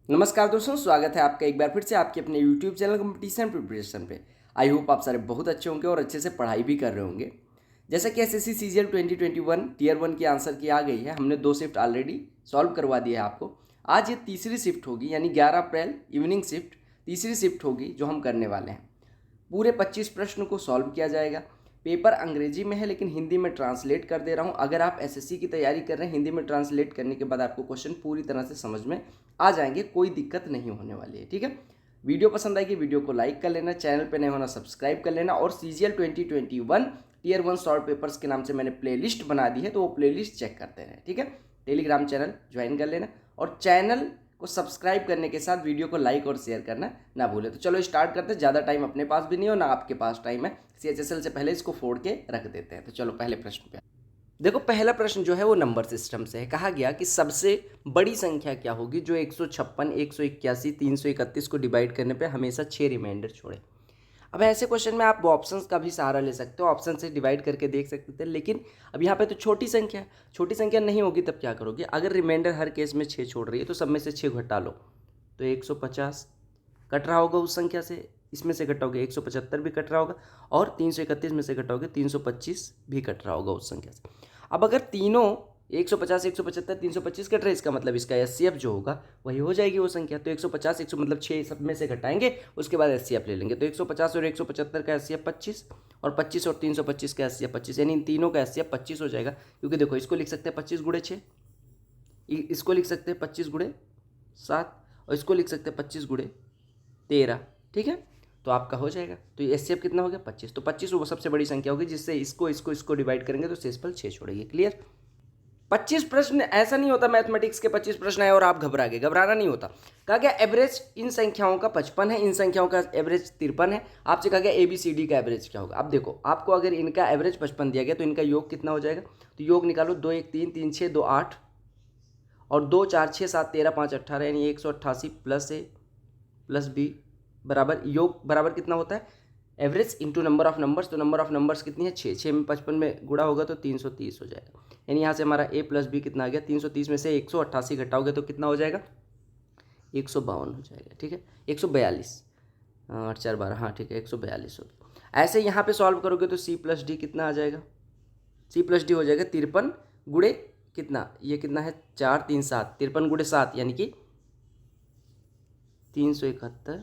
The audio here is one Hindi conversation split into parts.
नमस्कार दोस्तों, स्वागत है आपका एक बार फिर से आपके अपने YouTube चैनल कंपटीशन प्रिपरेशन पे। आई होप आप सारे बहुत अच्छे होंगे और अच्छे से पढ़ाई भी कर रहे होंगे। जैसा कि एसएससी सीजीएल 2021 टीयर 1 की आंसर की आ गई है, हमने 2 शिफ्ट ऑलरेडी सॉल्व करवा दिया है आपको। आज ये तीसरी शिफ्ट होगी, यानी 11 अप्रैल इवनिंग शिफ्ट तीसरी शिफ्ट होगी जो हम करने वाले हैं। पूरे 25 प्रश्न को सॉल्व किया जाएगा। पेपर अंग्रेजी में है लेकिन हिंदी में ट्रांसलेट कर दे रहा हूँ। अगर आप एसएससी की तैयारी कर रहे हैं, हिंदी में ट्रांसलेट करने के बाद आपको क्वेश्चन पूरी तरह से समझ में आ जाएंगे, कोई दिक्कत नहीं होने वाली है। ठीक है, वीडियो पसंद आएगी वीडियो को लाइक कर लेना, चैनल पे नए होना सब्सक्राइब कर लेना। और सीजीएल 2021 टीयर 1 सॉल्व पेपर्स के नाम से मैंने प्लेलिस्ट बना दी है, तो वो प्लेलिस्ट चेक करते रहें। ठीक है, टेलीग्राम चैनल ज्वाइन कर लेना और चैनल को सब्सक्राइब करने के साथ वीडियो को लाइक और शेयर करना ना भूलें। तो चलो स्टार्ट करते हैं। ज़्यादा टाइम अपने पास भी नहीं हो ना आपके पास टाइम है, CHSL से पहले इसको फोड़ के रख देते हैं। तो चलो पहले प्रश्न पे देखो। पहला प्रश्न जो है वो नंबर सिस्टम से है। कहा गया कि सबसे बड़ी संख्या क्या होगी जो 156, 181, 331 को डिवाइड करने पे हमेशा 6 रिमाइंडर छोड़े। अब ऐसे क्वेश्चन में आप ऑप्शंस का भी सहारा ले सकते हो, ऑप्शन से डिवाइड करके देख सकते थे। लेकिन अब यहाँ पे तो छोटी संख्या नहीं होगी, तब क्या करोगे? अगर रिमाइंडर हर केस में 6 छोड़ रही है तो सब में से 6 घटा लो, तो 150 कट रहा होगा उस संख्या से। इसमें से घटाओगे 175 भी कट रहा होगा, और 331 में से घटाओगे 325 भी कट रहा होगा उस संख्या से। अब अगर तीनों 150, 175, 325 कट रहे, इसका मतलब इसका एचसीएफ जो होगा वही हो जाएगी वो संख्या। तो 150, 100 मतलब 6 सब में से घटाएंगे, उसके बाद एचसीएफ ले लेंगे। तो 150 और 175 का एचसीएफ 25, और 25 और 325 का एचसीएफ 25, यानी इन तीनों का एचसीएफ 25 हो जाएगा। क्योंकि देखो, इसको लिख सकते हैं 25 गुणे 6, इसको लिख सकते हैं 25 गुणे 7, और इसको लिख सकते हैं 25 गुणे 13। ठीक है, तो आपका हो जाएगा। तो ये एचसीएफ कितना हो गया? 25। तो 25 वो सबसे बड़ी संख्या होगी जिससे इसको डिवाइड करेंगे तो शेषफल 6 छोड़ेगी। क्लियर? 25 प्रश्न ऐसा नहीं होता मैथमेटिक्स के 25 प्रश्न आए और आप घबरा गए, घबराना नहीं होता। कहा गया एवरेज इन संख्याओं का 55 है, इन संख्याओं का एवरेज 53 है। आपसे कहा गया ABCD का एवरेज क्या होगा। अब देखो, आपको अगर इनका एवरेज 55 दिया गया तो इनका योग कितना हो जाएगा? तो योग निकालो, 2 1 3 3 6 2 8 और 2 4 6 7 13 5 18, यानी 188 प्लस A प्लस B बराबर योग बराबर कितना होता है? Average into number of numbers. तो नंबर ऑफ नंबर्स कितनी है? 6। 6 में 55 में गुणा होगा तो 330 हो जाएगा। यानी यहाँ से हमारा A प्लस B कितना आ गया? 330 में से 188 घटाओगे तो कितना हो जाएगा? 152 हो जाएगा। ठीक है, 142, 8 4 12, हाँ ठीक है, 142 हो गया। ऐसे यहाँ पे सॉल्व करोगे तो C प्लस डी कितना आ जाएगा? C प्लस डी हो जाएगा 53 गुणे कितना? ये कितना है? 4 3 7, 53 गुणे 7 यानी कि 371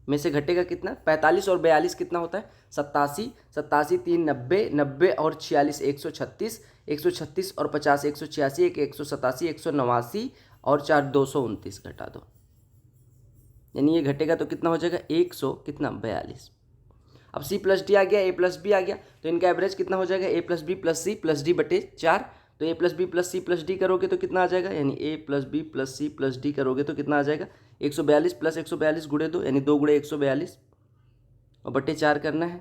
में से घटेगा कितना? 45 और 42 कितना होता है? 87, 87 3 90, 90 और 46 136, 136 और 50 186, 187, 189 और 4 229 घटा दो, यानी ये घटेगा तो कितना हो जाएगा? 100 कितना? 42। अब C प्लस डी आ गया, A प्लस बी आ गया, तो इनका एवरेज कितना हो जाएगा? A plus B plus C plus D बटे 4। तो A plus B plus C plus D करोगे तो कितना आ जाएगा? यानी A plus B plus C plus D करोगे तो कितना आ जाएगा? 142 प्लस 142 गुणे 2, यानी 2 गुणे 142 और बटे 4 करना है।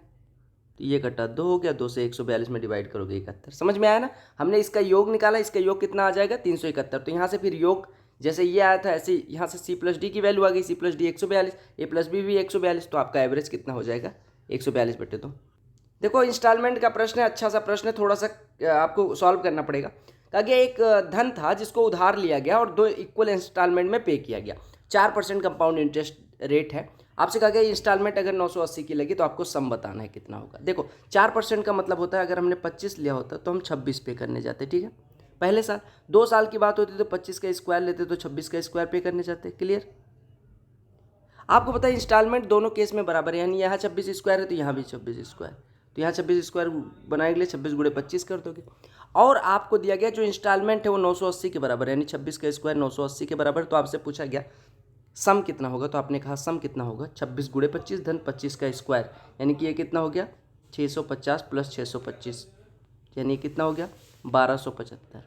तो ये घटा 2 हो गया, 2 से 142 में डिवाइड करोगे 71। समझ में आया ना? हमने इसका योग निकाला, इसका योग कितना आ जाएगा? 371। तो यहाँ से फिर योग जैसे ये आया था ऐसे यहाँ से C प्लस डी की वैल्यू आ गई, C plus D 142, A plus B भी 142, तो आपका एवरेज कितना हो जाएगा? 142 बटे 2। देखो, इंस्टॉलमेंट का प्रश्न है, अच्छा सा प्रश्न है, थोड़ा सा आपको सॉल्व करना पड़ेगा। कहा गया एक धन था जिसको उधार लिया गया और 2 इक्वल इंस्टॉलमेंट में पे किया गया। 4% कंपाउंड इंटरेस्ट रेट है। आपसे कहा गया इंस्टॉलमेंट अगर 980 की लगी तो आपको सम बताना है कितना होगा। देखो, 4% का मतलब होता है अगर हमने 25 लिया होता तो हम 26 पे करने जाते। ठीक है, पहले साल। 2 साल की बात होती तो 25 का स्क्वायर लेते तो 26 का स्क्वायर पे करने जाते। क्लियर? आपको पता है इंस्टॉलमेंट दोनों केस में बराबर है, यानी यहाँ 26 स्क्वायर है तो यहाँ भी 26 स्क्वायर। तो यहाँ 26 स्क्वायर बनाने के लिए 26 गुणे 25 कर दोगे। और आपको दिया गया जो इंस्टॉलमेंट है वो 980 के बराबर है, यानी 26 का स्क्वायर 980 के बराबर। तो आपसे पूछा गया सम कितना होगा, तो आपने कहा सम कितना होगा? 26 गुणे 25 धन 25 का स्क्वायर, यानी कि ये कितना हो गया? 650 प्लस 625, यानी कितना हो गया? 1275।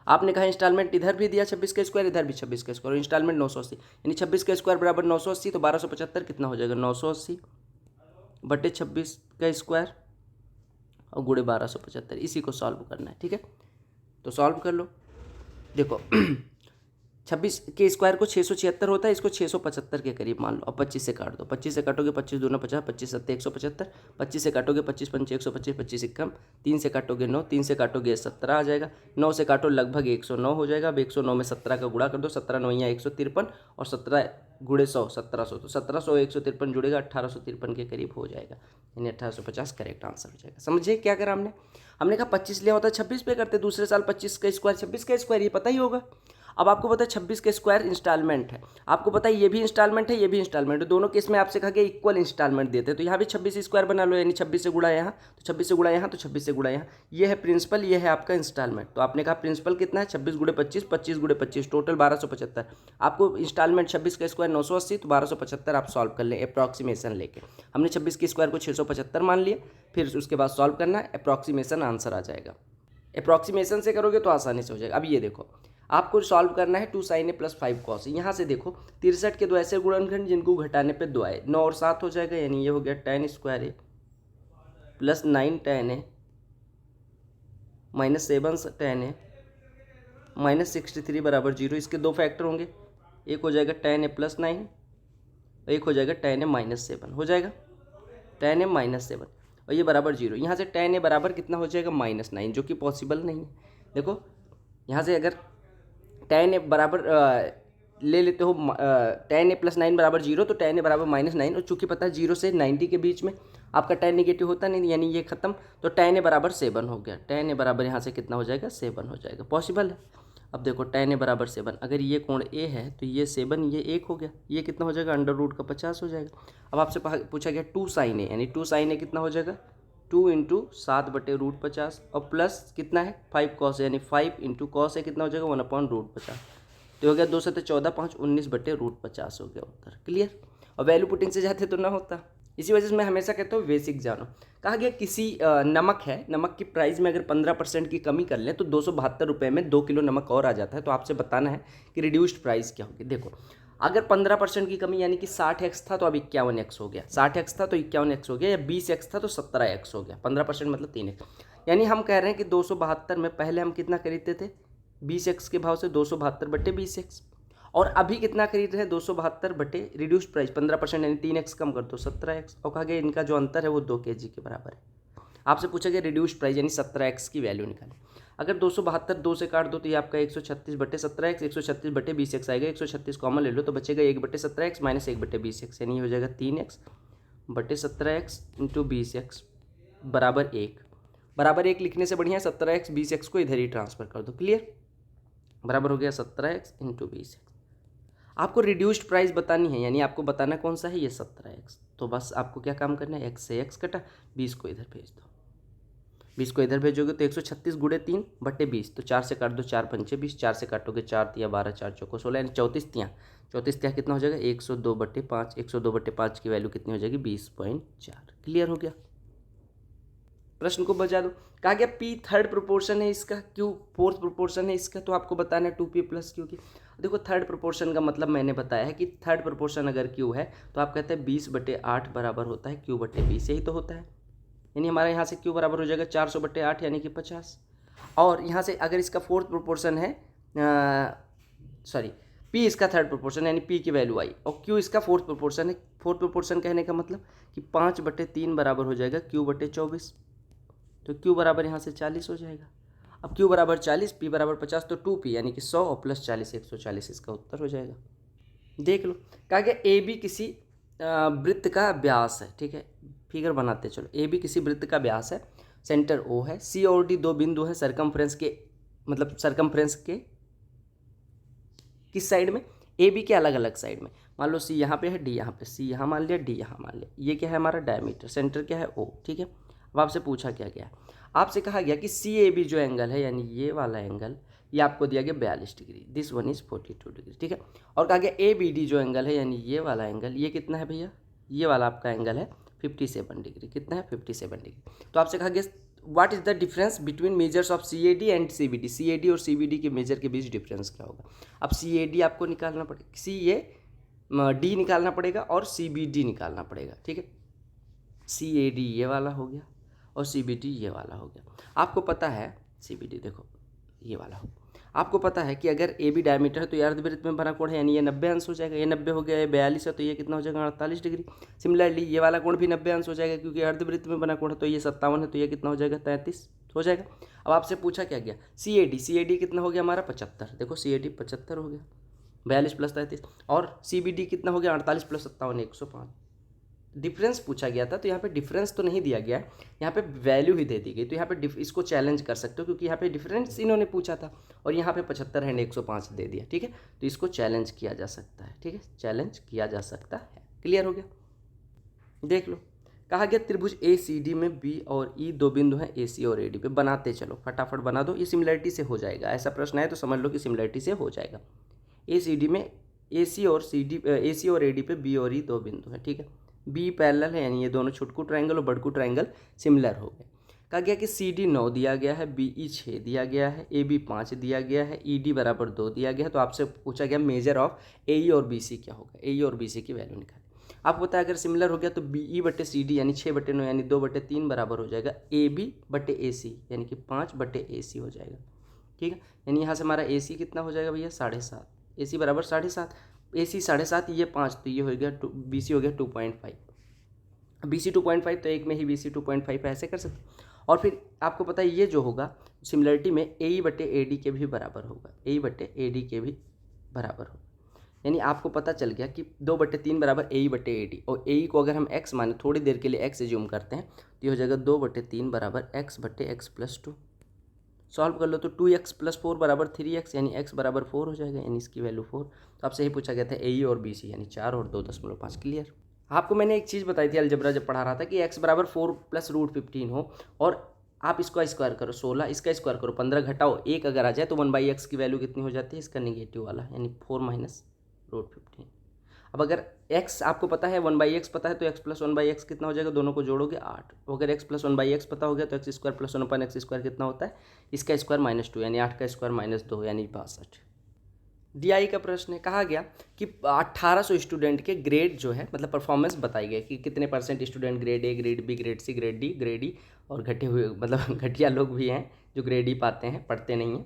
आपने कहा इंस्टॉलमेंट इधर भी दिया 26 का स्क्वायर, इधर भी 26 का स्क्वायर, इंस्टॉलमेंट 980, यानी 26 का स्क्वायर बराबर 980, तो 1275 कितना हो जाएगा? 980 बटे 26 का स्क्वायर और गुणे 1275। इसी को सॉल्व करना है। ठीक है, तो सॉल्व कर लो। देखो 26 के स्क्वायर को 676 होता है, इसको 675 के करीब मान लो। अब 25 से काट दो, 25 से काटोगे 25 दूना 50, 25 सत्ते 175, 25 से काटोगे 25 पंचे 125, 25 इक्कम, 3 से काटोगे 9, 3 से काटोगे 17 आ जाएगा, 9 से काटो लगभग 109 हो जाएगा। अब 109 में 17 का गुणा कर दो, 17 9 153 और 17 गुणे 100 1700, तो 1700 153 जुड़ेगा 1853 के करीब हो जाएगा, यानी 1850 करेक्ट आंसर हो जाएगा। समझिए क्या करा हमने कहा 25 लिया होता 26 पे करते, दूसरे साल 25 का स्क्वायर 26 का स्क्वायर, ये पता ही होगा। अब आपको पता है 26 का स्क्वायर इंस्टॉलमेंट है, आपको पता है ये भी इंस्टॉलमेंट है, ये भी इंस्टॉलमेंट है, दोनों केस में आपसे कहा गया इक्वल इंस्टॉलमेंट देते हैं, तो यहाँ भी 26 स्क्वायर बना लो, यानी 26 से गुणा यहाँ, तो 26 से गुणा यहाँ, तो 26 से गुणा यहाँ, ये है प्रिंसिपल, ये है आपका इंस्टॉलमेंट। तो आपने कहा प्रिंसिपल कितना है 26 गुणे 25, 25 गुणे 25 टोटल 1275। आपको इंस्टॉलमेंट 26 का स्क्वायर 980, तो 1275 आप सॉल्व कर लें अप्रॉक्सीमेशन लेके। हमने 26 के स्क्वायर को 675 मान लिया, फिर उसके बाद सॉल्व करना है, अप्रॉक्सीमेशन आंसर आ जाएगा। अप्रॉक्सीमेशन से करोगे तो आसानी से हो जाएगा। अब ये देखो आपको सॉल्व करना है 2 sin a + 5 cos a। यहाँ से देखो 63 के दो ऐसे गुणनखंड जिनको घटाने पे 2 आए, 9 और 7 हो जाएगा, यानी ये हो गया tan square a plus 9 tan a minus 7 tan a minus 63 बराबर 0। इसके दो फैक्टर होंगे, एक हो जाएगा tan a + 9 और एक हो जाएगा tan a - 7 हो जाएगा, tan a - 7 और ये बराबर 0। यहाँ से tan a बराबर कितना हो जाएगा -9, जो कि पॉसिबल नहीं है। देखो यहाँ से अगर tan a बराबर ले लेते हो tan a + 9 बराबर 0, तो tan a बराबर -9, और चूंकि पता है 0 से 90 के बीच में आपका tan नेगेटिव होता नहीं, यानी ये खत्म, तो tan a बराबर 7 हो गया। tan a बराबर यहाँ से कितना हो जाएगा 7 हो जाएगा, पॉसिबल है। अब देखो tan a बराबर 7, अगर ये कोण a है तो ये 7 ये 1 हो गया, ये कितना हो जाएगा √50 हो जाएगा। अब आपसे पूछा गया 2 sin a, यानी 2 sin a कितना हो जाएगा 2 × 7/√50 और प्लस कितना है 5 cos, यानी 5 × cos कितना हो जाएगा 1/√50, तो हो गया 2 7 14 5 19/√50 हो गया उत्तर। क्लियर। और वैल्यू पुटिंग से जाते तो ना होता। इसी वजह से मैं हमेशा कहता हूँ बेसिक जानो। कहा गया किसी नमक है, नमक की प्राइस में अगर 15% की कमी कर लें तो 272 रुपये में 2 किलो नमक और आ जाता है, तो आपसे बताना है कि रिड्यूस्ड प्राइस क्या होगी। देखो अगर 15% की कमी यानी कि 60x था तो अब 51x हो गया, 60x था तो 51x हो गया, या 20x था तो 17x हो गया। 15% मतलब 3x, यानी हम कह रहे हैं कि 272 में पहले हम कितना खरीदते थे 20x के भाव से 272/20x, और अभी कितना खरीद रहे हैं 272 रिड्यूस्ड प्राइस 15% यानी 3x कम कर दो 17x, और कहा गया इनका जो अंतर है वो 2 kg के बराबर है। आपसे पूछा गया रिड्यूस्ड प्राइस यानी 17x की वैल्यू निकालें। अगर 272 2 से काट दो तो ये आपका 136/17x 136/20x आएगा, 136 कॉमन ले लो तो बचेगा 1/17x माइनस 1/20x, यानी हो जाएगा 3x/17x × 20x बराबर 1। बराबर 1 लिखने से बढ़िया 17x 20x को इधर ही ट्रांसफर कर दो। क्लियर। बराबर हो गया 17x × 20x। आपको रिड्यूस्ड प्राइस बतानी है, यानी आपको बताना कौन सा है ये 17x, तो बस आपको क्या काम करना है x से x कटा, 20 को इधर भेज दो। 20 को इधर भेजोगे तो 136 × 3/20, तो 4 से काट दो 4 पंचे 20, 4 से काटोगे 4 तिया 12 4 चौको 16, यानी 34 तिया कितना हो जाएगा 102/5। 102/5 की वैल्यू कितनी हो जाएगी 20.4। क्लियर हो गया। प्रश्न को बजा दो। कहा गया p थर्ड प्रोपोर्शन है इसका, q फोर्थ प्रोपोर्शन है इसका, तो आपको बताना है 2p + q की। देखो थर्ड प्रोपोर्शन का मतलब मैंने बताया है कि थर्ड प्रोपोर्शन अगर q है तो आप कहते हैं 20/8 बराबर होता है q/20, यही तो होता है, यानी हमारे यहाँ से q बराबर हो जाएगा 400/8 यानी कि 50। और यहाँ से अगर इसका फोर्थ प्रोपोर्शन है सॉरी p इसका थर्ड प्रोपोर्शन यानी p की वैल्यू आई, और q इसका फोर्थ प्रोपोर्शन है। फोर्थ प्रोपोर्शन कहने का मतलब कि 5/3 बराबर हो जाएगा q/24, तो q बराबर यहाँ से 40 हो जाएगा। अब q बराबर 40 p बराबर 50, तो 2p यानी कि 100 और प्लस 40 140 इसका उत्तर हो जाएगा। देख लो कहा गया ए बी किसी वृत्त का व्यास है, ठीक है, फिगर बनाते चलो। ए बी किसी वृत्त का व्यास है, सेंटर ओ है, सी और डी दो बिंदु है सरकमफ्रेंस के, मतलब सरकमफ्रेंस के किस साइड में, ए बी के अलग अलग साइड में। मान लो सी यहाँ पे है, डी यहाँ पे, सी यहाँ मान लिया, डी यहाँ मान लिया। ये क्या है हमारा डायमीटर, सेंटर क्या है ओ, ठीक है। अब आपसे पूछा क्या गया, आपसे कहा गया कि सी ए बी जो एंगल है यानी ये वाला एंगल, ये आपको दिया गया 42 degree, this one is 42 degree, ठीक है। और कहा गया ए बी डी जो एंगल है यानी ये वाला एंगल, ये कितना है भैया, ये वाला आपका एंगल है 57 डिग्री, कितना है 57 डिग्री। तो आपसे कहा गया what is the difference between measures of C A D and C B D, C A D और सी बी डी के मेजर के बीच डिफरेंस क्या होगा। अब सी ए डी आपको निकालना पड़ेगा, सी ए डी निकालना पड़ेगा और सी बी डी निकालना पड़ेगा, ठीक है। सी ए डी ये वाला हो गया और सी बी डी ये वाला हो गया। आपको पता है सी बी डी देखो ये वाला हो, आपको पता है कि अगर ए बी डायमीटर है तो ये अर्धवृत्त में बना कोण है, यानी ये 90 अंश हो जाएगा। ये 90 हो गया, ये 42 है तो ये कितना हो जाएगा 48 डिग्री। सिमिलरली ये वाला कोण भी 90 अंश हो जाएगा क्योंकि अर्धवृत्त में बना कोण है, तो ये 57 है तो ये कितना हो जाएगा 33 हो जाएगा। अब आपसे पूछा क्या गया CAD कितना हो गया हमारा 75। देखो CAD 75 हो गया 42 + 33, और CBD कितना हो गया 48 + 57 105। डिफरेंस पूछा गया था तो यहाँ पे डिफरेंस तो नहीं दिया गया है, यहाँ पे वैल्यू ही दे दी गई। तो यहाँ पे इसको चैलेंज कर सकते हो क्योंकि यहाँ पे डिफरेंस इन्होंने पूछा था और यहाँ पे 75 है 105 दे दिया। ठीक है, तो इसको चैलेंज किया जा सकता है। ठीक है, चैलेंज किया जा सकता है। क्लियर हो गया, देख लो। कहा गया त्रिभुज ACD में B और E दो बिंदु हैं AC और AD पे। बनाते चलो, फटाफट बना दो, ये सिमिलरिटी से हो जाएगा। ऐसा प्रश्न है तो समझ लो कि सिमिलरिटी से हो जाएगा। ACD में AC और AD पे B और E दो बिंदु हैं। ठीक है, B पैरेलल है यानी ये दोनों छोटकू ट्रायंगल और बड़कू ट्रायंगल सिमिलर हो गए। कहा गया कि CD 9 दिया गया है, BE 6 दिया गया है, AB 5 दिया गया है, ED = 2 दिया गया है। तो आपसे पूछा गया मेजर ऑफ AE और BC क्या होगा। AE और BC की वैल्यू निकालें। आपको पता है अगर सिमिलर हो गया तो BE/CD यानी 6/9 यानी 2/3 बराबर हो जाएगा AB/AC यानी कि 5/AC हो जाएगा। ठीक है, यानी यहाँ से हमारा AC कितना हो जाएगा भैया 7.5। AC = 7.5, AC 7.5, ये 5 तो ये हो गया BC हो गया 2.5। BC 2.5 तो एक में ही BC 2.5 ऐसे कर सकते। और फिर आपको पता है ये जो होगा सिमिलरिटी में AE/AD के भी बराबर होगा, AE/AD के भी बराबर होगा। यानी आपको पता चल गया कि 2/3 = AE/AD, और AE को अगर हम x माने, थोड़ी देर के लिए x एज्यूम करते हैं, तो ये हो जाएगा 2/3 = x/x + 2। सॉल्व कर लो तो 2x + 4 = 3x यानी x = 4 हो जाएगा, यानी इसकी वैल्यू 4। तो आपसे यही पूछा गया था AE और BC यानी 4 और 2.5। क्लियर। आपको मैंने एक चीज़ बताई थी अलजेब्रा जब पढ़ा रहा था कि x = 4 + √15 हो और आप इसका स्क्वायर करो 16, इसका स्क्वायर करो 15, घटाओ 1 अगर आ जाए तो 1/x की वैल्यू कितनी हो जाती है, इसका नेगेटिव वाला, यानी 4 - √15। अब अगर x आपको पता है 1/x पता है तो x + 1/x कितना हो जाएगा, दोनों को जोड़ोगे 8। अगर x + 1/x पता हो गया तो x² + 1/x² कितना होता है, इसका स्क्वायर -2 यानी 8 का स्क्वायर -2 यानी 62। DI का प्रश्न है। कहा गया कि 1800 स्टूडेंट के ग्रेड जो है मतलब परफॉर्मेंस बताई गई कि कितने % student grade A, grade B, grade C, grade D, grade E और घटे हुए मतलब घटिया लोग भी हैं जो ग्रेड E पाते हैं, पढ़ते नहीं हैं।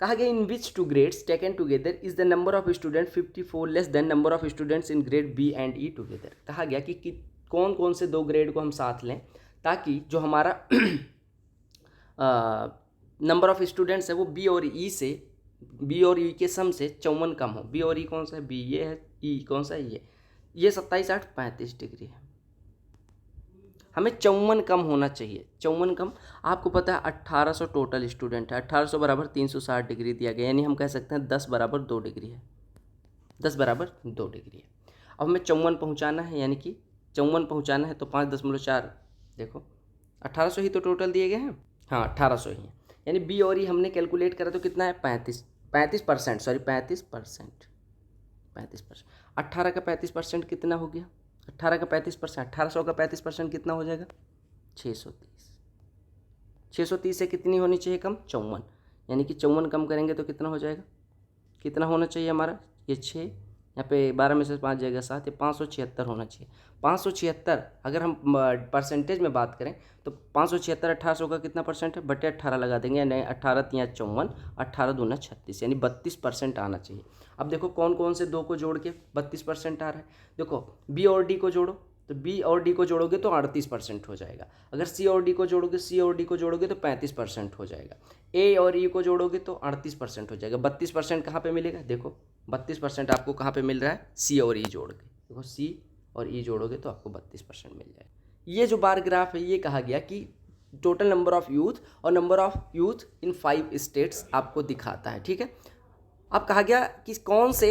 कहा गया इन विच 2 grades taken together is the number of student 54 less than number of students in grade B and E together. कहा गया कि कौन कौन से 2 ग्रेड को हम साथ लें ताकि जो हमारा नंबर ऑफ स्टूडेंट्स है वो B और E के सम से 54 कम हो। B और E कौन सा है, B ये है, E कौन सा है, ये 27, 8, 35 डिग्री है। हमें 54 कम होना चाहिए, 54 कम। आपको पता है 1800 टोटल स्टूडेंट है, 1800 = 360 डिग्री दिया गया, यानी हम कह सकते हैं 10 = 2 डिग्री है, 10 = 2 डिग्री है। अब हमें 54 पहुँचाना है, यानी कि 54 पहुँचाना है तो 5.4, देखो 1800 ही तो टोटल दिए गए हैं, हाँ 1800 ही है। यानी B और E हमने कैलकुलेट करा तो कितना है 35%, सॉरी 35%। 18 का 35% कितना हो गया, 18 का 35%, 1800 का 35% कितना हो जाएगा 630। 630 से कितनी होनी चाहिए कम, 54, यानी कि 54 कम करेंगे तो कितना हो जाएगा, कितना होना चाहिए हमारा, ये 6, यहाँ पे 12 में से 5 जाएगा 7, ये 576 होना चाहिए। 576 अगर हम परसेंटेज में बात करें तो 576 1800 का कितना % है, बटे 18 लगा देंगे, यानी 18 × 3 = 54, 18 दूना 36, यानी 32% आना चाहिए। अब देखो कौन कौन से 2 को जोड़ के 32% आ रहा है। देखो B और D को जोड़ो, तो B और D को जोड़ोगे तो 38% हो जाएगा। अगर C और D को जोड़ोगे तो 35% हो जाएगा। A और E को जोड़ोगे तो 38% हो जाएगा। 32% कहाँ पे मिलेगा, देखो 32% आपको कहाँ पे मिल रहा है, C और E जोड़ के, देखो C और E जोड़ोगे तो आपको 32% मिल जाएगा। ये जो बार ग्राफ है ये कहा गया कि टोटल नंबर ऑफ यूथ और number of youth in 5 states आपको दिखाता है। ठीक है, अब कहा गया कि कौन से,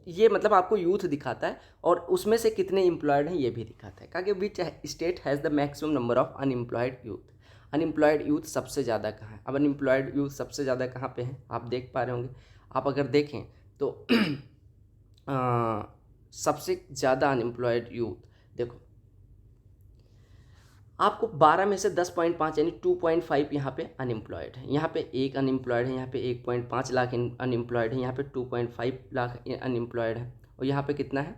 ये मतलब आपको यूथ दिखाता है और उसमें से कितने एम्प्लॉयड हैं ये भी दिखाता है। कहा गया which state has the maximum number of unemployed youth. Unemployed youth सबसे ज़्यादा कहाँ है, अब अनएम्प्लॉयड यूथ सबसे ज़्यादा कहाँ पे है, आप देख पा रहे होंगे। आप अगर देखें तो सबसे ज़्यादा अनएम्प्लॉयड यूथ, देखो आपको 12 में से 10.5 यानी 2.5 यहाँ पे अनएम्प्लॉयड है, यहाँ पे 1 अनएम्प्लॉयड है, यहाँ पे 1.5 लाख अनएम्प्लॉयड है, यहाँ पे 2.5 लाख अनएम्प्लॉयड है, और यहाँ पे कितना है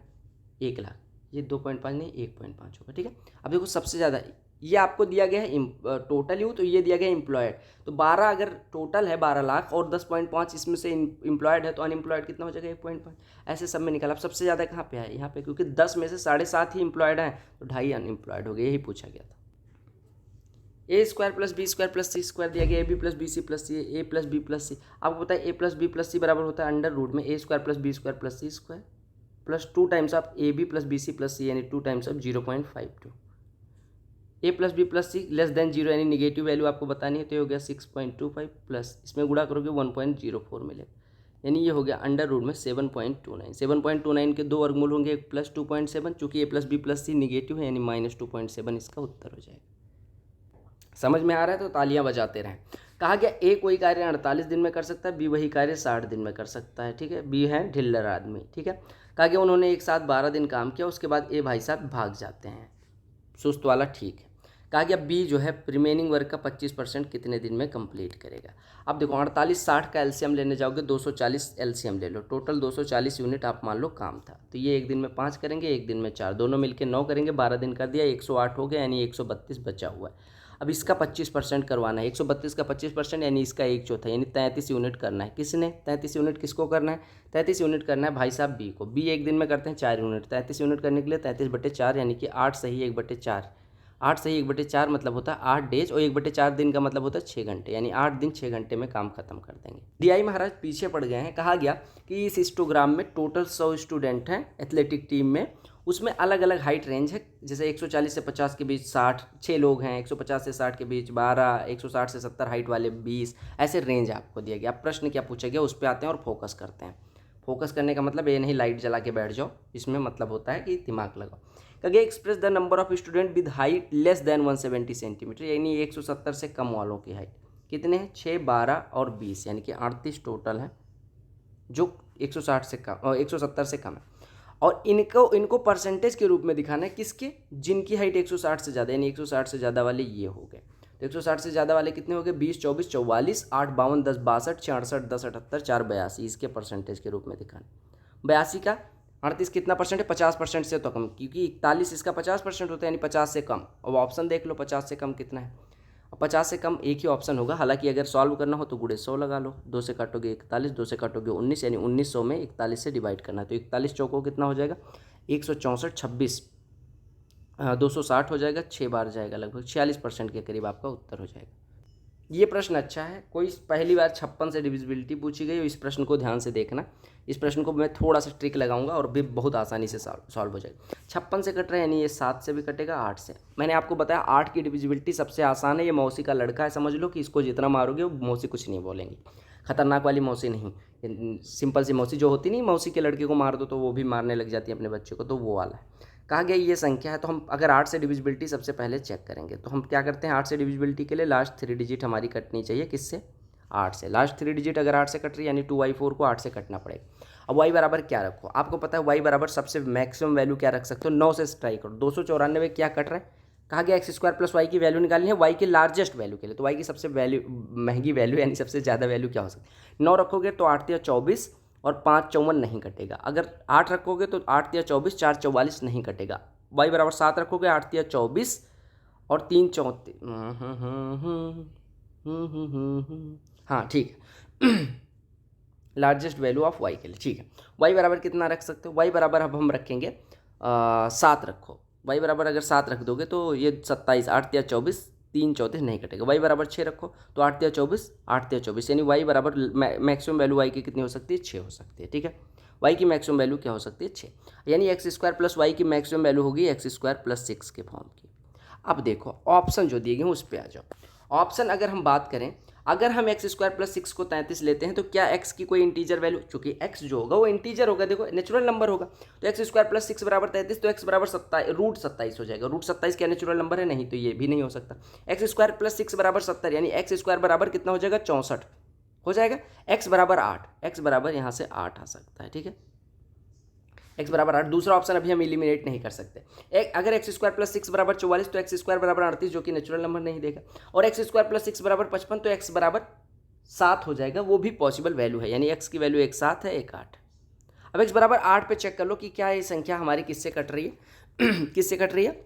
1 लाख, ये 2.5 नहीं 1.5 होगा। ठीक है, अब देखो सबसे ज़्यादा ये आपको दिया गया है टोटल यूथ, तो ये दिया गया है एम्प्लॉयड। तो 12 अगर टोटल है 12 लाख और 10.5 इसमें से एम्प्लॉयड है, तो अनएम्प्लॉयड कितना हो जाएगा 1.5। ऐसे सब में निकाला। अब सबसे ज़्यादा कहाँ पे है, यहाँ पे, क्योंकि 10 में से 7.5 ही एम्प्लॉयड हैं, तो 2.5 अनएम्प्लॉयड हो गए, यही पूछा गया था। A square plus b square plus c square दिया गया, a b plus b c plus c, a plus B plus c. आपको पता है a plus B plus c बराबर होता है अंडर रूट में a square plus b square plus c square plus 2 times of a b plus b c plus c, यानी 2 times of 0.52। A plus B plus c less than 0 यानी निगेटिव वैल्यू आपको बतानी है, तो ये हो गया 6.25 प्लस इसमें गुणा करोगे 1.04 मिलेगा, यानी ये हो गया अंडर रूट में 7.29। 7.29 के 2 वर्गमूल होंगे, एक प्लस 2.7, चूँकि ए प्लस बी प्लस सी निगेटिव है यानी -2.7 इसका उत्तर हो जाएगा। समझ में आ रहा है तो तालियां बजाते रहें। कहा गया ए कोई कार्य 48 दिन में कर सकता है, बी वही कार्य 60 दिन में कर सकता है, ठीक है। बी है ढिल्लर आदमी, ठीक है। कहा गया उन्होंने एक साथ 12 दिन काम किया, उसके बाद ए भाई साहब भाग जाते हैं, सुस्त वाला ठीक है। कहा गया बी जो है रिमेनिंग वर्क का 25% कितने दिन में कंप्लीट करेगा। अब देखो 48 60 का एलसीएम लेने जाओगे, 240 एलसीएम ले लो, टोटल 240 यूनिट आप मान लो काम था, तो ये एक दिन में 5 करेंगे, एक दिन में 4, दोनों मिलके 9 करेंगे, 12 दिन कर दिया, 108 हो गया, यानी 132 बचा हुआ है। अब इसका 25% करवाना है, 132 का 25% यानी इसका 1/4, यानी 33 यूनिट करना है। किसने 33 यूनिट किसको करना है, 33 यूनिट करना है भाई साहब बी को। बी एक दिन में करते हैं 4 यूनिट, 33 यूनिट करने के लिए 33/4 यानी कि 8 सही 1/4, 8 सही 1/4 मतलब होता है 8 डेज, और 1/4 दिन का मतलब होता है 6 घंटे, यानी 8 दिन 6 घंटे में काम खत्म कर देंगे। डीआई महाराज पीछे पड़ गए हैं। कहा गया कि इस हिस्टोग्राम में टोटल 100 स्टूडेंट हैं एथलेटिक टीम में, उसमें अलग अलग हाइट रेंज है, जैसे 140 से 50 के बीच 60 6 लोग हैं, 150 से 60 के बीच 12, 160 से 70 हाइट वाले 20, ऐसे रेंज आपको दिया गया। अब प्रश्न क्या पूछा गया उस पर आते हैं और फोकस करते हैं। फोकस करने का मतलब ये नहीं लाइट जला के बैठ जाओ, इसमें मतलब होता है कि दिमाग लगाओ। कहा express the number of student with height less than 170 centimetre, यानी 170 से कम वालों की हाइट कितने हैं, 6, 12 और 20, यानी कि 38 टोटल है जो 160 से कम और 170 से कम है। और इनको परसेंटेज के रूप में दिखाना है, किसके, जिनकी हाइट 160 से ज़्यादा, यानी 160 से ज़्यादा वाले ये हो गए। तो 160 से ज़्यादा वाले कितने हो गए, 20, 24, 44, 8, 52, 10, 62, 66, 10, 78, 4, 82, इसके परसेंटेज के रूप में दिखाना। 82 का 38 कितना परसेंट है, 50% से तो कम, क्योंकि 41 इसका 50% होता है, यानी 50 से कम। अब ऑप्शन देख लो 50 से कम कितना है, और 50 से कम एक ही ऑप्शन होगा। हालांकि अगर सॉल्व करना हो तो गुणे 100 लगा लो, 2 से काटोगे 41, 2 से काटोगे 19, यानी 1900 में 41 से डिवाइड करना है, तो 41 चौकों कितना हो जाएगा 164, 26 260 हो जाएगा, 6 बार जाएगा, लगभग 46% के करीब आपका उत्तर हो जाएगा। ये प्रश्न अच्छा है, कोई पहली बार 56 से डिविजिबिलिटी पूछी गई, इस प्रश्न को ध्यान से देखना। इस प्रश्न को मैं थोड़ा सा ट्रिक लगाऊंगा और भी बहुत आसानी से सॉल्व हो जाएगा। 56 से कट रहा है, यानी ये 7 से भी कटेगा, 8 से। मैंने आपको बताया 8 की डिविजिबिलिटी सबसे आसान है, ये मौसी का लड़का है, समझ लो कि इसको जितना मारोगे वो मौसी कुछ नहीं बोलेंगी। खतरनाक वाली मौसी नहीं, सिंपल सी मौसी जो होती नहीं, मौसी के लड़के को मार दो तो वो भी मारने लग जाती है अपने बच्चे को, तो वो वाला है। कहा गया ये संख्या है, तो हम अगर 8 से डिविजिबिलिटी सबसे पहले चेक करेंगे, तो हम क्या करते हैं 8 से डिविजिबिलिटी के लिए लास्ट 3 डिजिट हमारी कटनी चाहिए, किससे, 8 से। लास्ट 3 डिजिट अगर 8 से कट रही है, यानी 2y4 को 8 से कटना पड़ेगा। अब y बराबर क्या रखो, आपको पता है y बराबर सबसे मैक्सिमम वैल्यू क्या रख सकते हो, 9 से ट्राई करो। 294 क्या कट रहा है, कहा गया x² + y की वैल्यू निकालनी है y के लार्जेस्ट वैल्यू के लिए, तो y की सबसे महंगी वैल्यू यानी सबसे ज़्यादा वैल्यू क्या हो सकती है, 9 रखोगे तो 8 × 24 और 5 × 54 नहीं कटेगा। अगर 8 रखोगे तो 8 × 24 4 × 44 नहीं कटेगा। y बराबर 7 रखोगे, 8 × 24 और 3 × 34, हाँ ठीक है लार्जेस्ट वैल्यू ऑफ y के लिए, ठीक है। y बराबर कितना रख सकते हो, y बराबर अब हम रखेंगे 7 रखो। y बराबर अगर 7 रख दोगे तो ये 27, 8 × 24 3 × 34 नहीं कटेगा। y बराबर 6 रखो तो 8 × 24 8 × 24, यानी y बराबर मैक्सिमम वैल्यू y की कितनी हो सकती है, 6 हो सकती है, ठीक है। y की मैक्सिमम वैल्यू क्या हो सकती है, 6, यानी x² + y की मैक्सिमम वैल्यू होगी x² + 6 के फॉर्म की। अब देखो ऑप्शन जो दिए गए उस पर आ जाओ। ऑप्शन अगर हम बात करें, अगर हम x² + 6 को 33 लेते हैं तो क्या x की कोई इंटीजर वैल्यू, चूंकि x जो होगा वो इंटीजर होगा, देखो नेचुरल नंबर होगा, तो x² + 6 = 33, तो x बराबर √27 हो जाएगा। √27 क्या नेचुरल नंबर है, नहीं, तो ये भी नहीं हो सकता। x² + 6 = 70, यानी x² बराबर कितना हो जाएगा 64 हो जाएगा। x बराबर 8, x बराबर यहाँ से 8 आ सकता है, ठीक है, x बराबर 8। दूसरा ऑप्शन अभी हम एलिमिनेट नहीं कर सकते। अगर x² + 6 = 44 तो x² बराबर 38, जो कि नेचुरल नंबर नहीं देगा, और x² + 6 = 55 तो x बराबर 7 हो जाएगा, वो भी पॉसिबल वैल्यू है, यानी x की वैल्यू एक 7 है, एक 8। अब x बराबर 8 पे चेक कर लो कि क्या ये संख्या हमारी किससे कट रही है किससे कट रही है,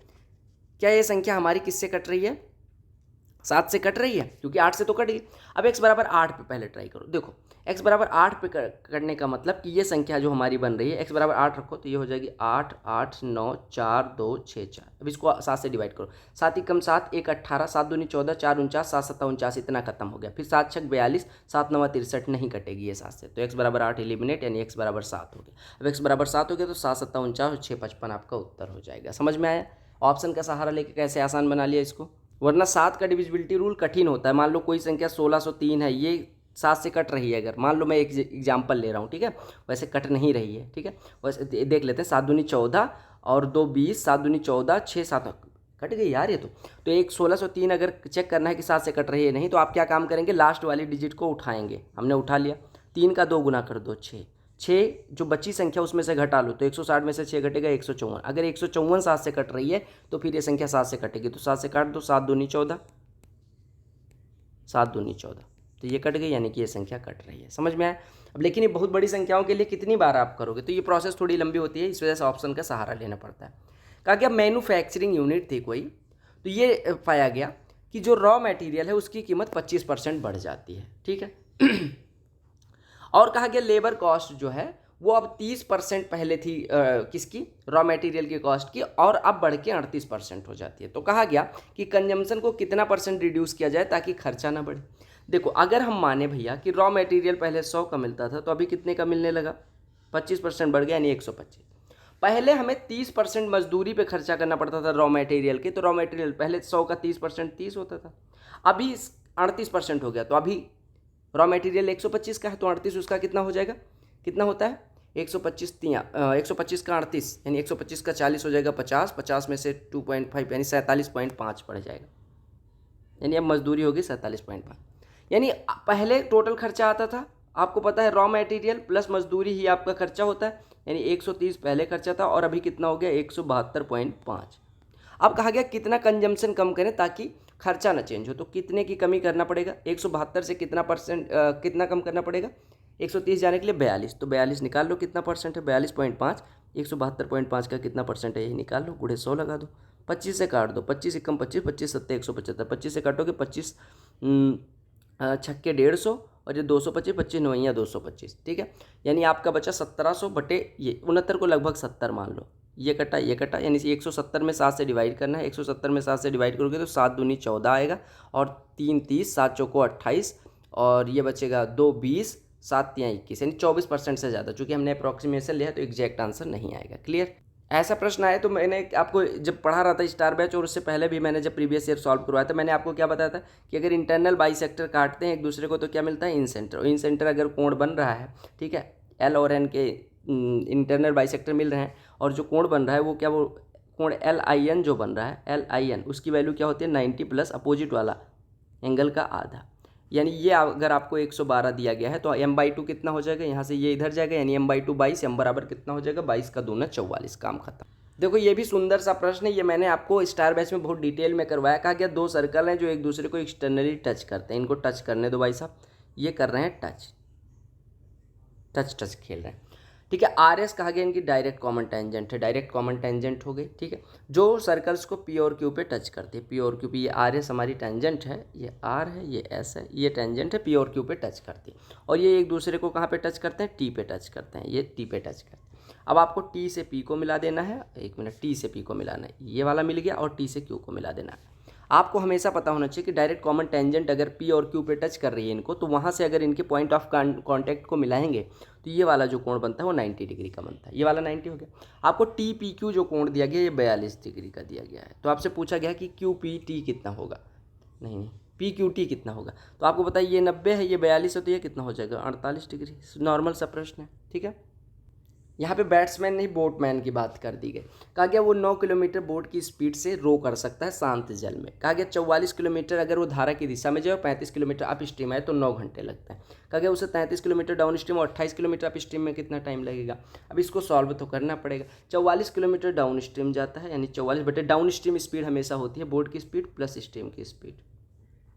क्या ये संख्या हमारी किससे कट रही है? 7 से कट रही है, क्योंकि 8 से तो कट गई। अब x बराबर 8 पे पहले ट्राई करो। देखो x बराबर 8 पे करने का मतलब कि ये संख्या जो हमारी बन रही है, x बराबर 8 रखो तो ये हो जाएगी 8 8 9 4 2 6 4। अब इसको 7 से डिवाइड करो। 7 एकम 7, 1 18, 7 दूनी 14, 4 49, 7 7 49, इतना खत्म हो गया। फिर 7 6 42, 7 9 63, नहीं कटेगी ये 7 से, तो x बराबर 8 एलिमिनेट, यानी x बराबर 7 हो गया। अब x बराबर 7 हो गया तो 7 7 49 और 6 55 आपका उत्तर हो जाएगा। समझ में आया? ऑप्शन का सहारा लेके कैसे आसान बना लिया इसको, वरना 7 का डिविजिबिलिटी रूल कठिन होता है। मान लो कोई संख्या 1603 है, ये 7 से कट रही है, अगर मान लो मैं एक एग्जाम्पल ले रहा हूँ, ठीक है, वैसे कट नहीं रही है, ठीक है, वैसे देख लेते हैं। 7 दूनी 14 और 2 20, 7 दूनी 14, 6 7 कट गई यार ये तो एक 1603 अगर चेक करना है कि 7 से कट रही है नहीं, तो आप क्या काम करेंगे, लास्ट वाली डिजिट को उठाएंगे। हमने उठा लिया, 3 का 2 गुना कर दो 6, 6 जो बची संख्या उसमें से घटा लो तो 160 में से 6 घटेगा 154। अगर 154 7 से कट रही है तो फिर ये संख्या 7 से कटेगी, तो 7 से काट दो, 7 दूनी 14, 7 दूनी 14, तो ये कट गई, यानी कि ये संख्या कट रही है। समझ में आया? अब लेकिन ये बहुत बड़ी संख्याओं के लिए कितनी बार आप करोगे, तो ये प्रोसेस थोड़ी लंबी होती है, इस वजह से ऑप्शन का सहारा लेना पड़ता है। कहा कि अब मैन्युफैक्चरिंग यूनिट थी कोई, तो ये पाया गया कि जो रॉ मटेरियल है उसकी कीमत 25% बढ़ जाती है, ठीक है। और कहा गया लेबर कॉस्ट जो है वो अब 30% पहले थी किसकी, रॉ मटेरियल की कॉस्ट की, और अब बढ़ के 38% हो जाती है। तो कहा गया कि कंजम्पशन को कितना परसेंट रिड्यूस किया जाए ताकि खर्चा ना बढ़े। देखो अगर हम माने भैया कि रॉ मटेरियल पहले 100 का मिलता था तो अभी कितने का मिलने लगा, 25% बढ़ गया, यानी 125। पहले हमें 30% मजदूरी पे खर्चा करना पड़ता था रॉ मटेरियल के, तो रॉ मटेरियल पहले 100 का 30% 30 होता था, अभी 38% हो गया, तो अभी रॉ मटेरियल 125 का है तो 38 उसका कितना हो जाएगा, कितना होता है 125 125 का 38, यानी 125 का 40 हो जाएगा 50, 50 में से 2.5 यानी 47.5 पड़ जाएगा, यानी अब मजदूरी होगी 47.5। यानी पहले टोटल खर्चा आता था, आपको पता है रॉ मटेरियल प्लस मजदूरी ही आपका खर्चा होता है, यानी 130 पहले खर्चा था और अभी कितना हो गया 172.5। अब कहा गया कितना कंजम्पशन कम करें ताकि खर्चा ना चेंज हो, तो कितने की कमी करना पड़ेगा, 172 से कितना परसेंट कितना कम करना पड़ेगा, 130 जाने के लिए 42, तो 42 निकाल लो कितना परसेंट है, 42.5, 172.5 का कितना परसेंट है ये निकाल लो, गुणे 100 लगा दो, 25 से काट दो, 25 एकम 25, 25 सत्ते 175, 25 से काटोगे 25 छक्के 150 और ये 225, 25 नवैया 225, ठीक है, यानी आपका बचा 1700 बटे ये 69 को लगभग 70 मान लो, ये कटा, यानी 170 में 7 से डिवाइड करना है, 170 में 7 से डिवाइड करोगे तो 7 दूनी 14 आएगा, और 3 30, 7 चौको 28, और ये बचेगा 2 20, 7 3 21, यानी 24% से ज़्यादा। चूँकि हमने अप्रॉक्सीमेशन लिया तो एग्जैक्ट आंसर नहीं आएगा। क्लियर? ऐसा प्रश्न आए तो मैंने आपको जब पढ़ा रहा था स्टार बैच, और उससे पहले भी मैंने जब प्रीवियस ईयर सॉल्व करवाया था, मैंने आपको क्या बताया था कि अगर इंटरनल बाइसेक्टर काटते हैं एक दूसरे को तो क्या मिलता है, इन सेंटर। इन सेंटर अगर कोण बन रहा है, ठीक है, एल और एन के इंटरनल बाइसेक्टर मिल रहे हैं, और जो कोण बन रहा है वो क्या, वो कोण एल आई एन जो बन रहा है, एल आई एन, उसकी वैल्यू क्या होती है 90 प्लस अपोजिट वाला एंगल का आधा, यानी ये अगर आपको 112 दिया गया है तो m/2 कितना हो जाएगा, यहाँ से ये इधर जाएगा, यानी m/2 22, m बराबर कितना हो जाएगा 22 का दूना 44, काम खत्म। देखो ये भी सुंदर सा प्रश्न है, ये मैंने आपको स्टार बैच में बहुत डिटेल में करवाया। कहा गया 2 सर्कल हैं जो एक दूसरे को एक्सटर्नली टच करते हैं, इनको टच करने दो भाई साहब, ये कर रहे हैं टच टच खेल रहे हैं, ठीक है। आर एस कहा गया इनकी डायरेक्ट कॉमन टेंजेंट है, डायरेक्ट कॉमन टेंजेंट हो गई, ठीक है, जो सर्कल्स को पी और क्यू पे टच करती है, पी और क्यू पे, ये आर एस हमारी टेंजेंट है, ये आर है, ये एस है, ये टेंजेंट है, पी और क्यू पे टच करती है, और ये एक दूसरे को कहाँ पे टच करते हैं, टी पे टच करते हैं, ये टी पे टच करते हैं। अब आपको टी से पी को मिला देना है, एक मिनट, टी से पी को मिलाना है, ये वाला मिल गया, और टी से क्यू को मिला देना है। आपको हमेशा पता होना चाहिए कि डायरेक्ट कॉमन टेंजेंट अगर पी और क्यू पे टच कर रही है इनको, तो वहाँ से अगर इनके पॉइंट ऑफ कॉन्टैक्ट को मिलाएंगे तो ये वाला जो कोण बनता है वो 90 डिग्री का बनता है, ये वाला 90 हो गया। आपको टी पी क्यू जो कोण दिया गया ये 42 डिग्री का दिया गया है, तो आपसे पूछा गया कि क्यू पी टी कितना होगा, नहीं पी क्यू टी कितना होगा, तो आपको बताइए ये 90 है, ये 42 है, तो ये कितना हो जाएगा 48 डिग्री। नॉर्मल सा प्रश्न है, ठीक है। यहाँ पे बैट्समैन नहीं बोटमैन की बात कर दी गई। कहा गया वो 9 किलोमीटर बोट की स्पीड से रो कर सकता है शांत जल में। कहा गया 44 किलोमीटर अगर वो धारा की दिशा में जाए, 35 किलोमीटर अप स्ट्रीम है तो 9 घंटे लगता है। कहा गया उसे 33 किलोमीटर डाउन स्ट्रीम और 28 किलोमीटर अप स्ट्रीम में कितना टाइम लगेगा। अब इसको सॉल्व तो करना पड़ेगा। 44 किलोमीटर डाउन स्ट्रीम जाता है, यानी 44 बटे डाउन स्ट्रीम स्पीड हमेशा होती है बोट की स्पीड प्लस स्ट्रीम की स्पीड,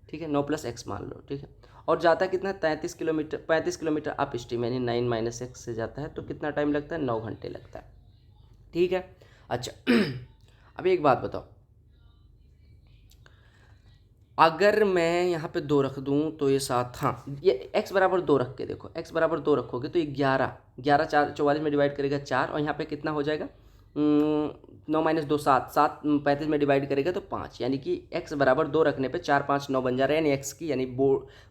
ठीक है, 9 + x मान लो, ठीक है, और जाता कितना 35 किलोमीटर अप स्ट्रीम, यानी 9 - x से जाता है, तो कितना टाइम लगता है 9 घंटे लगता है, ठीक है। अच्छा अब एक बात बताओ, अगर मैं यहाँ पे 2 रख दूँ तो ये 7, हाँ ये x बराबर 2 रख के देखो, x बराबर 2 रखोगे तो ये 11, 11 4 44 में डिवाइड करेगा 4, और यहाँ पे कितना हो जाएगा 9 - 2 7, 7 35 में डिवाइड करेगा तो 5, यानी कि x बराबर 2 रखने पे 4 5 9 बन जा रहा है, यानी x की यानी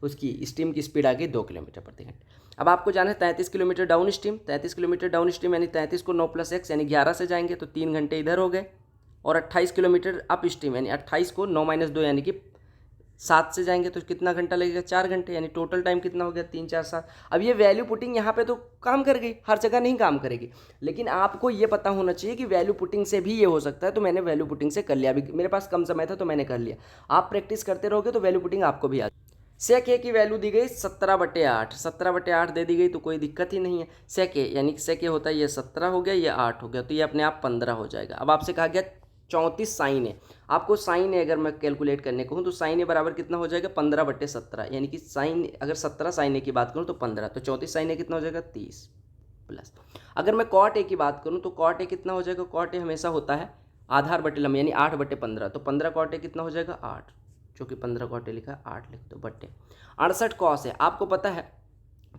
उसकी स्टीम की स्पीड आ गई 2 किलोमीटर प्रति घंटे। अब आपको जाना है 33 kilometre down stream, 33 kilometre down stream यानी 33 को 9 + x यानी 11 से जाएंगे तो 3 घंटे इधर हो गए, और 28 किलोमीटर अप स्ट्रीम यानी 28 को 9 - 2 यानी कि 7 से जाएंगे तो कितना घंटा लगेगा 4 घंटे, यानी टोटल टाइम कितना हो गया 3 4 7। अब ये वैल्यू पुटिंग यहाँ पे तो काम कर गई, हर जगह नहीं काम करेगी, लेकिन आपको ये पता होना चाहिए कि वैल्यू पुटिंग से भी ये हो सकता है। तो मैंने वैल्यू पुटिंग से कर लिया, अभी मेरे पास कम समय था तो मैंने कर लिया। आप प्रैक्टिस करते रहोगे तो वैल्यू पुटिंग आपको भी आ। सेक ए की वैल्यू दी गई 17/8, 17/8 दे दी गई तो कोई दिक्कत ही नहीं है। सेक ए यानी कि सेक ए होता है ये 17 हो गया, ये 8 हो गया, तो ये अपने आप 15 हो जाएगा। अब आपसे कहा गया 34 साइन है, आपको साइन है अगर मैं कैलकुलेट करने को हूँ तो साइन ए बराबर कितना हो जाएगा 15/17, यानी कि साइन अगर 17 साइन ए की बात करूँ तो 15, तो 34 साइन ए कितना हो जाएगा 30 प्लस। अगर मैं कॉट ए की बात करूँ तो कॉट ए कितना हो जाएगा, कॉट ए हमेशा होता है आधार बटे लंब यानी 8/15, तो 15 कॉट ए कितना हो जाएगा 8, जो कि 15 कॉट ए लिखा है 8 लिख दो बटे 68 कॉस है। आपको पता है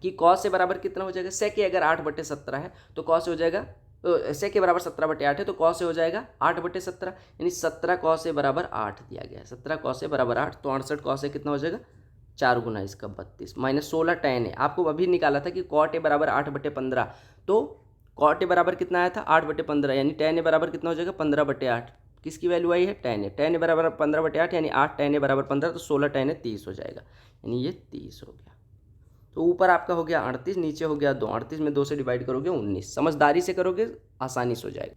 कि कॉस ए बराबर कितना हो जाएगा, सेक ए अगर 8/17 है तो कॉस हो जाएगा, तो सेक ए बराबर 17/8 है तो कॉस ए हो जाएगा 8/17, यानी 17 कॉस ए बराबर 8 दिया गया है, 17 कॉस ए बराबर 8, तो 68 कॉस ए कितना हो जाएगा 4 गुना इसका 32 माइनस 16 tan है। आपको अभी निकाला था कि कॉट ए बराबर 8/15, तो कॉट ए बराबर कितना आया था 8/15, यानी tan ए बराबर कितना हो जाएगा 15/8, किसकी वैल्यू आई है tan ए, tan ए बराबर 15/8 यानी 8 tan ए बराबर 15, तो 16 tan ए 30 हो जाएगा, यानी ये 30 हो गया। तो ऊपर आपका हो गया 38, नीचे हो गया 2, 38 में 2 से डिवाइड करोगे 19, समझदारी से करोगे आसानी से हो जाएगा।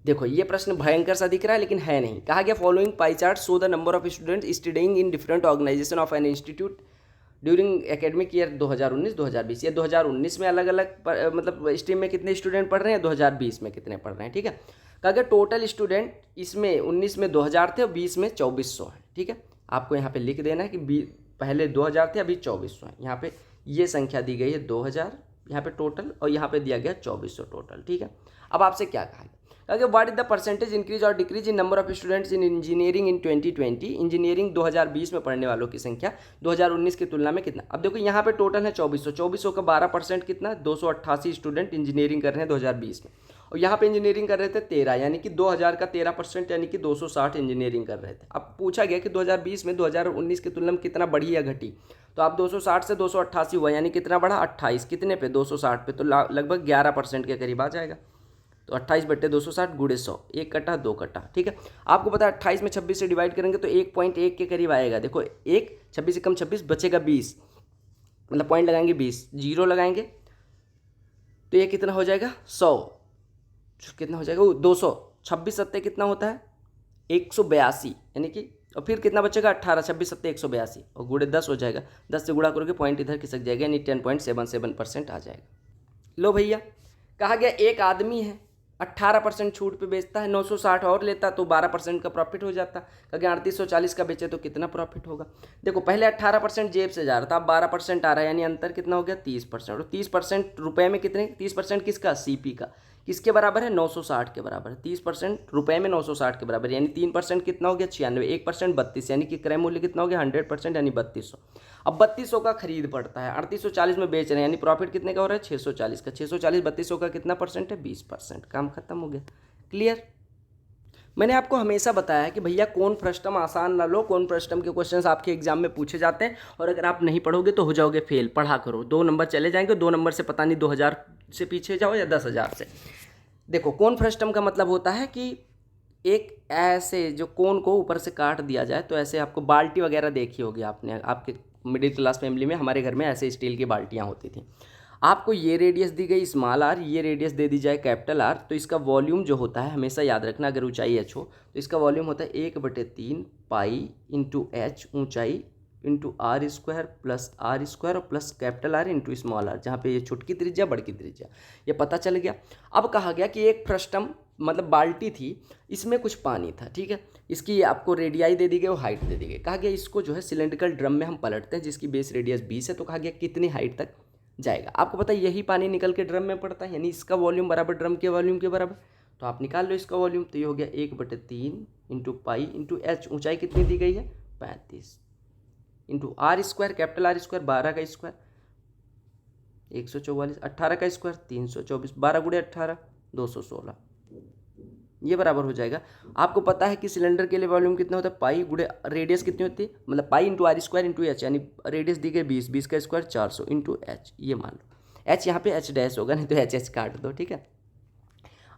देखो ये प्रश्न भयंकर सा दिख रहा है लेकिन है नहीं। कहा गया following pie chart show the number of student studying in different organisation of an institute during academic year 2019-2020। ये 2019 में अलग अलग मतलब स्ट्रीम में कितने स्टूडेंट पढ़ रहे हैं, 2020 में कितने पढ़ रहे हैं, ठीक है। कहा गया टोटल स्टूडेंट इसमें 19 में 2000 थे और 20 में 2400 हैं, ठीक है। आपको यहाँ पे लिख देना है कि पहले 2000 थे अभी 2400 हैं। यहाँ पे ये संख्या दी गई है 2000 यहाँ पे टोटल, और यहाँ पे दिया गया 2400 टोटल, ठीक है। अब आपसे क्या कहा गया, what is the percentage increase और decrease in number of students in engineering in 2020। Engineering 2020 में पढ़ने वालों की संख्या 2019 की तुलना में कितना। अब देखो यहाँ पे टोटल है 2400, 2400 का 12% कितना 288 स्टूडेंट इंजीनियरिंग कर रहे हैं 2020 में, और यहाँ पे इंजीनियरिंग कर रहे थे 13, यानी कि 2000 का 13% यानी कि 260 इंजीनियरिंग कर रहे थे। अब पूछा गया कि 2020 में 2019 की तुलना में कितना बढ़ी या घटी, तो आप 260 से 288 हुआ, यानी कितना बढ़ा 28, कितने पे 260 पे, तो लगभग 11% के करीब आ जाएगा। तो 28/260 गुणे 100, 1 कटा 2 कटा, ठीक है। आपको पता है 28 में 26 से डिवाइड करेंगे तो 1.1 के करीब आएगा। देखो 1 26 से कम 26 बचेगा 20, मतलब पॉइंट लगाएंगे 20, जीरो लगाएंगे तो ये कितना हो जाएगा 100, कितना हो जाएगा 200, 26 सत्ते कितना होता है 182, यानी कि और फिर कितना बचेगा 18, 26 सत्ते 182 और गुणे 10 हो जाएगा, 10 से गुणा करोगे पॉइंट इधर खिसक जाएगा, यानी 10.77% आ जाएगा। लो भैया कहा गया एक आदमी है 18% छूट पे बेचता है, 960 और लेता तो 12% का प्रॉफिट हो जाता। कहा 3840 का बेचे तो कितना प्रॉफिट होगा। देखो पहले 18% जेब से जा रहा था, अब 12% आ रहा है, यानी अंतर कितना हो गया 30%, और 30% रुपए में कितने, 30% किसका सीपी का, किसके बराबर है 960 के बराबर है। 30% रुपए में 960 के बराबर, यानी 3% कितना हो गया 96, 1% 32, यानी कि क्रय मूल्य कितना हो गया 100%, यानी 3200। अब 3200 का खरीद पड़ता है, 3840 में बेच रहे हैं, यानी प्रॉफिट कितने का हो रहा है 640 का, 640 3200 का कितना परसेंट है 20%, काम खत्म हो गया। क्लियर। मैंने आपको हमेशा बताया है कि भैया कौन प्रश्न आसान ना लो, कौन प्रश्न के क्वेश्चंस आपके एग्जाम में पूछे जाते हैं, और अगर आप नहीं पढ़ोगे तो हो जाओगे फेल। पढ़ा करो, 2 नंबर चले जाएंगे, 2 नंबर से पता नहीं 2000 से पीछे जाओ या 10,000 से। देखो कोन फ्रस्टम का मतलब होता है कि एक ऐसे जो कोन को ऊपर से काट दिया जाए, तो ऐसे आपको बाल्टी वगैरह देखी होगी आपने, आपके मिडिल क्लास फैमिली में, हमारे घर में ऐसे स्टील की बाल्टियाँ होती थी। आपको ये रेडियस दी गई स्मॉल आर, ये रेडियस दे दी जाए कैपिटल आर, तो इसका वॉल्यूम जो होता है हमेशा याद रखना, अगर ऊंचाई h हो तो इसका वॉल्यूम होता है 1/3 पाई इंटू h ऊंचाई into are square plus r square और plus capital r into small r, जहाँ पे ये छोटकी त्रिज्या बड़की त्रिज्या, ये पता चल गया। अब कहा गया कि एक फ्रस्टम मतलब बाल्टी थी, इसमें कुछ पानी था, ठीक है, इसकी आपको रेडियाई दे दी गई और हाइट दे दी गई। कहा गया इसको जो है सिलेंड्रिकल ड्रम में हम पलटते हैं जिसकी बेस रेडियस 20 है, तो कहा गया कितनी हाइट तक जाएगा। आपको पता है यही पानी निकल के ड्रम में पड़ता है, यानी इसका वॉल्यूम बराबर ड्रम के वॉल्यूम के बराबर, तो आप निकाल लो इसका वॉल्यूम, तो ये हो गया 1/3 इंटू पाई इंटू एच, ऊंचाई कितनी दी गई है 35 into are square, capital R square 12 का स्क्वायर 144, 18 का स्क्वायर 324, 12 गुणे 18 216, ये बराबर हो जाएगा। आपको पता है कि सिलेंडर के लिए वॉल्यूम कितना होता है, पाई गुणे रेडियस कितनी होती है, मतलब pi into are square into H, यानी रेडियस दी गई 20, 20 का स्क्वायर 400 इंटू एच, ये मान लो एच यहाँ पे एच डैश होगा, नहीं तो एच एच काट दो, ठीक है।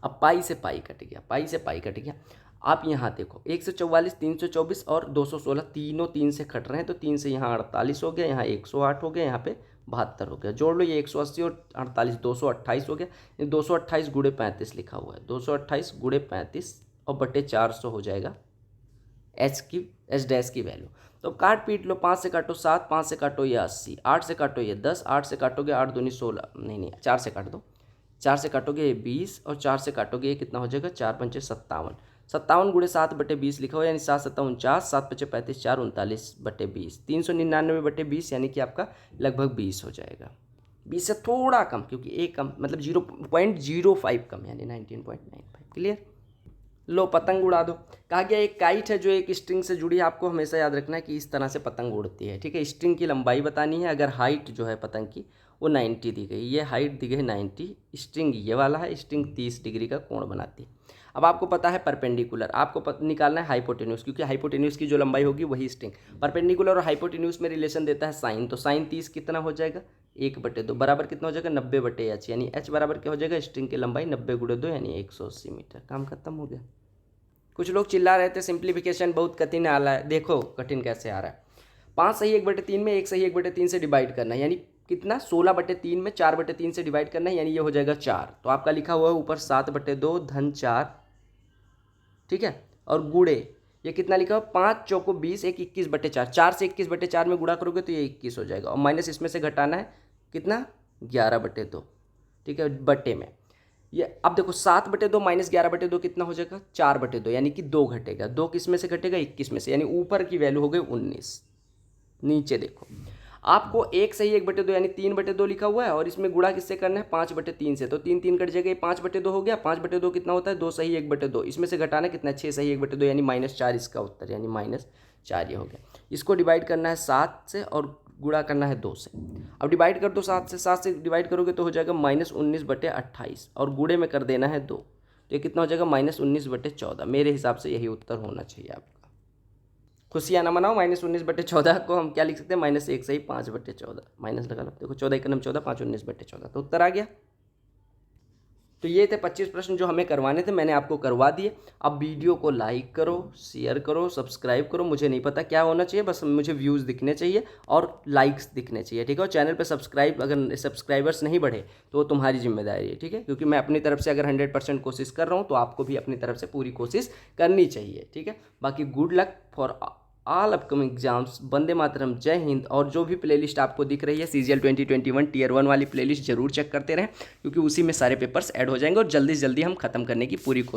अब पाई से पाई कट गया, पाई से पाई कट गया। आप यहाँ देखो 144, 324 और 216 तीनों 3 से कट रहे हैं, तो 3 से यहाँ 48 हो गया, यहाँ 108 हो गया, यहाँ पे 72 हो गया। जोड़ लो, ये 180 और 48 228 हो गया। 228 गुणे 35 लिखा हुआ है, 228 गुणे 35 और बटे 400 हो जाएगा एच डैश की वैल्यू। तो काट पीट लो, 5 से काटो 7, 5 से काटो ये 80, 8 से काटो ये 10, 8 से काटोगे 8 दूनी 16, नहीं 4 से काट दो, 4 से काटोगे ये 20 और 4 से काटोगे ये कितना हो जाएगा 4 पंचे 57, 57 गुणे 7 बटे 20 लिखा हुआ, यानी 7 7 49, 7 पचे 35, 4 39 बटे 20, 399 बटे 20, यानी कि आपका लगभग 20 हो जाएगा। 20 से थोड़ा कम, क्योंकि एक कम मतलब 0.05 कम, यानी 19.95। क्लियर। लो पतंग उड़ा दो। कहा गया एक काइट है जो एक स्ट्रिंग से जुड़ी है। आपको हमेशा याद रखना है कि इस तरह से पतंग उड़ती है, ठीक है। स्ट्रिंग की लंबाई बतानी है, अगर हाइट जो है पतंग की वो 90 दी गई, ये हाइट दी गई 90, स्ट्रिंग ये वाला है, स्ट्रिंग 30 डिग्री का कोण बनाती है। अब आपको पता है परपेंडिकुलर, आपको निकालना है हाइपोटेन्यूस, क्योंकि हाइपोटेन्यूस की जो लंबाई होगी वही स्ट्रिंग। परपेंडिकुलर और हाइपोटेन्यूस में रिलेशन देता है साइन, तो साइन 30 कितना हो जाएगा 1/2 बराबर कितना हो जाएगा 90/h, यानी h बराबर क्या हो जाएगा स्ट्रिंग की लंबाई 90 × 2 यानी 180 मीटर। काम खत्म हो गया। कुछ लोग चिल्ला रहे थे सिंप्लीफिकेशन बहुत कठिन आ रहा है, देखो कठिन कैसे आ रहा है। 5 सही 1/3 में 1 सही 1/3 से डिवाइड करना है, यानी कितना 16/3 में 4/3 से डिवाइड करना है, यानी ये हो जाएगा 4। तो आपका लिखा हुआ है ऊपर 7/2 धन 4, ठीक है, और गुणे ये कितना लिखा हुआ 5 चौको 20, 1 21/4, 4 से 21/4 में गुणा करोगे तो ये 21 हो जाएगा, और माइनस इसमें से घटाना है कितना 11/2, ठीक है, बटे में ये। अब देखो 7/2 माइनस 11/2 कितना हो जाएगा 4/2, यानी कि 2 घटेगा, 2 किस में से घटेगा 21 में से, यानी ऊपर की वैल्यू हो गई 19। नीचे देखो आपको 1 सही 1/2 यानी 3/2 लिखा हुआ है, और इसमें गुणा किससे करना है 5/3 से, तो 3 3 कट जाएगा, 5/2 हो गया। 5/2 कितना होता है 2 सही 1/2, इसमें से घटाना कितना 6 सही 1/2, यानी -4 इसका उत्तर, यानी -4 ये हो गया। इसको डिवाइड करना है 7 से और गुणा करना है 2 से। अब डिवाइड कर दो 7 से, 7 से डिवाइड करोगे तो हो जाएगा -19/28, और गुणे में कर देना है 2, तो ये कितना हो जाएगा -19/14। मेरे हिसाब से यही उत्तर होना चाहिए आपका। खुशियाँ ना मनाओ, -19/14 को हम क्या लिख सकते हैं -1 सही 5/14, माइनस लगा लो, देखो 14 × 14 5 19/14, तो उत्तर आ गया। तो ये थे 25 प्रश्न जो हमें करवाने थे, मैंने आपको करवा दिए। अब वीडियो को लाइक करो, शेयर करो, सब्सक्राइब करो, मुझे नहीं पता क्या होना चाहिए, बस मुझे व्यूज़ दिखने चाहिए और लाइक्स दिखने चाहिए, ठीक है। और चैनल पे अगर सब्सक्राइबर्स नहीं बढ़े तो वो तुम्हारी जिम्मेदारी है, ठीक है, क्योंकि मैं अपनी तरफ से अगर 100% कोशिश कर रहा हूँ तो आपको भी अपनी तरफ से पूरी कोशिश करनी चाहिए, ठीक है। बाकी good luck for all upcoming exams. Vande Mataram, जय हिंद। और जो भी प्लेलिस्ट आपको दिख रही है CGL 2021 Tier 1 वाली प्लेलिस्ट जरूर चेक करते रहें, क्योंकि उसी में सारे पेपर्स ऐड हो जाएंगे और जल्दी से जल्दी हम खत्म करने की पूरी कोशिश